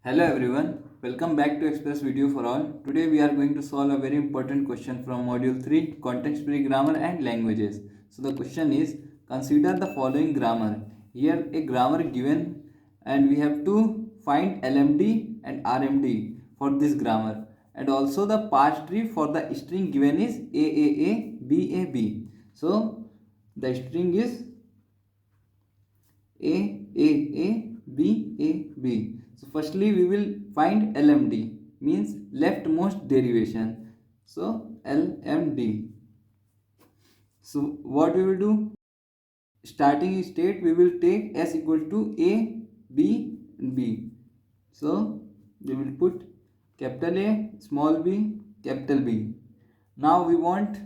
Hello everyone, welcome back to Express VTU for all. Today we are going to solve a very important question from module 3, context-free grammar and languages. So the question is, consider the following grammar. Here a grammar given and we have to find LMD and RMD for this grammar. And also the parse tree for the string given is aaabab. So the string is aaabab. So firstly we will find LMD, means leftmost derivation. So LMD. So what we will do? Starting state we will take s equal to a, b and b. So we will put capital A, small b, capital B. Now we want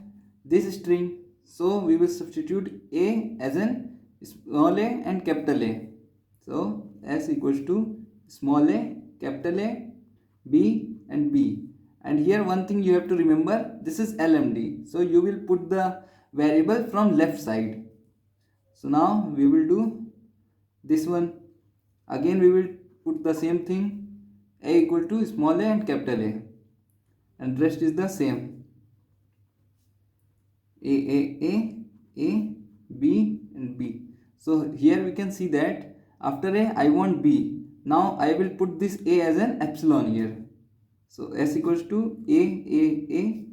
this string, so we will substitute a as an small a and capital A. So s equals to small a, capital A, B and B. And here one thing you have to remember, this is LMD. So you will put the variable from left side. So now we will do this one. Again we will put the same thing, a equal to small a and capital A. And rest is the same. A, B and B. So here we can see that after A I want B. Now I will put this A as an epsilon here. So S equals to A,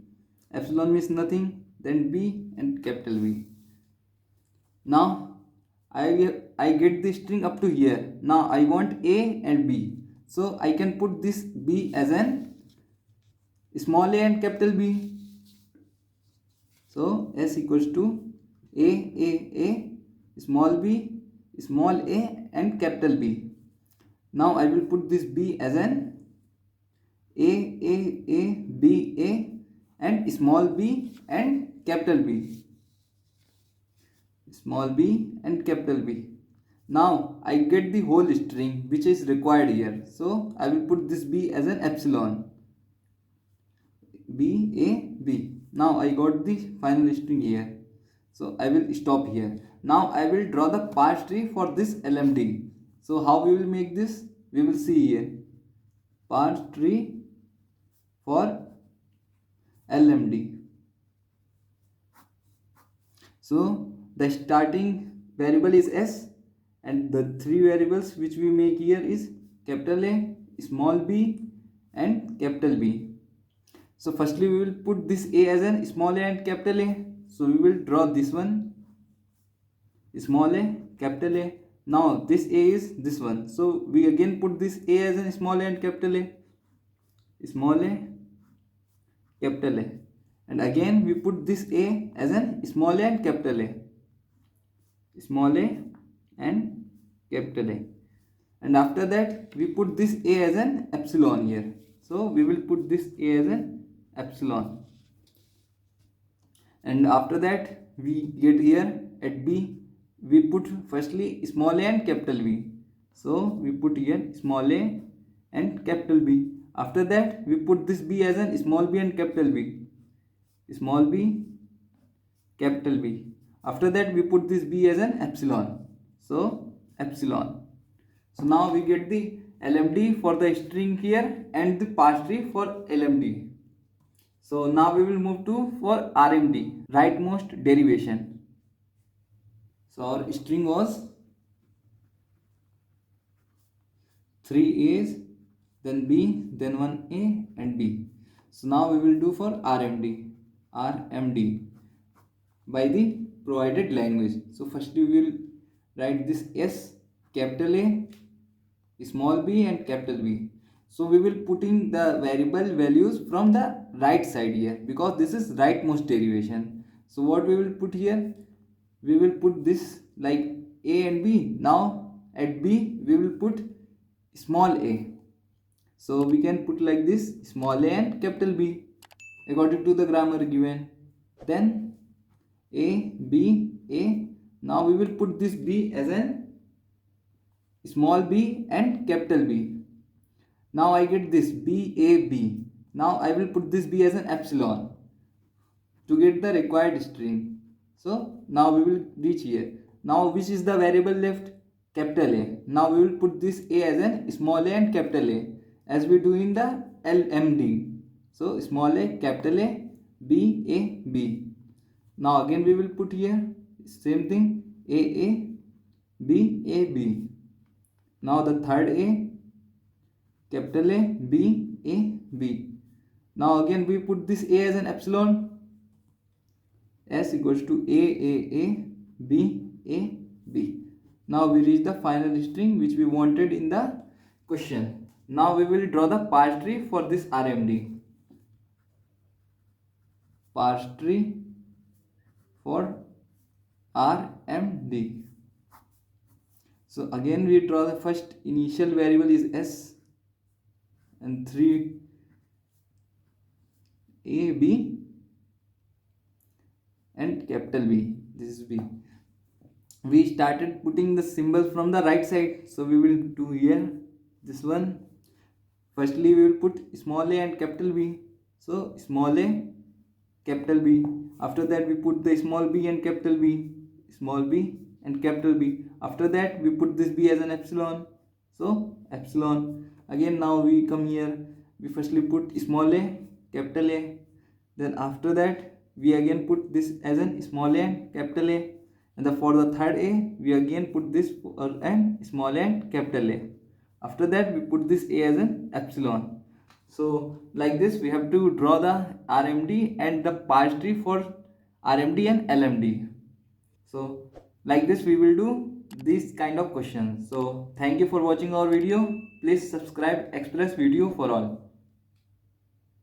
epsilon means nothing, then B and capital B. Now I get this string up to here. Now I want A and B. So I can put this B as an small a and capital B. So S equals to A, small b, small a and capital B. Now I will put this B as an A, and small b and capital B. Small b and capital B. Now I get the whole string which is required here. So I will put this B as an epsilon. B. Now I got the final string here. So I will stop here. Now I will draw the parse tree for this LMD. So how we will make this? We will see here. Parse tree for LMD. So the starting variable is S, and the three variables which we make here is capital A, small b and capital B. So firstly we will put this A as a small a and capital A. So we will draw this one, small a, capital A. Now this A is this one. So we again put this A as a small a and capital A. Small a, capital A. And again we put this A as a small a and capital A. Small a and capital A. And after that we put this A as an epsilon here. So we will put this A as an epsilon. And after that we get here at B, we put firstly small a and capital B. So we put here small a and capital B. After that we put this B as a small b and capital B. Small b, capital B. After that we put this B as an epsilon. So epsilon. So now we get the LMD for the string here and the parse tree for LMD. So now we will move to for RMD, rightmost derivation. So our string was 3 A's, then B, then 1 A and B. So now we will do for RMD by the provided language. So firstly we will write this S, capital A, small b and capital B. So we will putting the variable values from the right side here, because this is rightmost derivation. So what we will put here? We will put this like A and B. Now at B we will put small a. So we can put like this, small a and capital B according to the grammar given. Then A, B, A. Now we will put this B as an small b and capital B. Now I get this BAB. Now I will put this B as an epsilon to get the required string. So now we will reach here. Now which is the variable left? Capital A. Now we will put this A as an small a and capital A. as we do in the LMD. So small a, capital A, B, A, B. Now again we will put here same thing, A, B, A, B. Now the third A, capital A, B, A, B. Now again we put this A as an epsilon, S equals to A, B, A, B. Now we reach the final string which we wanted in the question. Now we will draw the parse tree for this RMD. Parse tree for RMD. So again we draw the first initial variable is S and 3 A, B and capital B. This is B. We started putting the symbols from the right side. So we will do here this one. Firstly we will put small a and capital B. So small a, capital B. After that we put the small b and capital B. Small b and capital B. After that we put this b as an epsilon. So epsilon. Again now we come here. We firstly put small a, capital A. Then after that we again put this as an small a and capital A. And for the third A we again put this and small a and capital A. After that we put this A as an epsilon. So like this we have to draw the RMD and the parse tree for RMD and LMD. So like this we will do this kind of questions. So thank you for watching our video. Please subscribe Express VTU for all.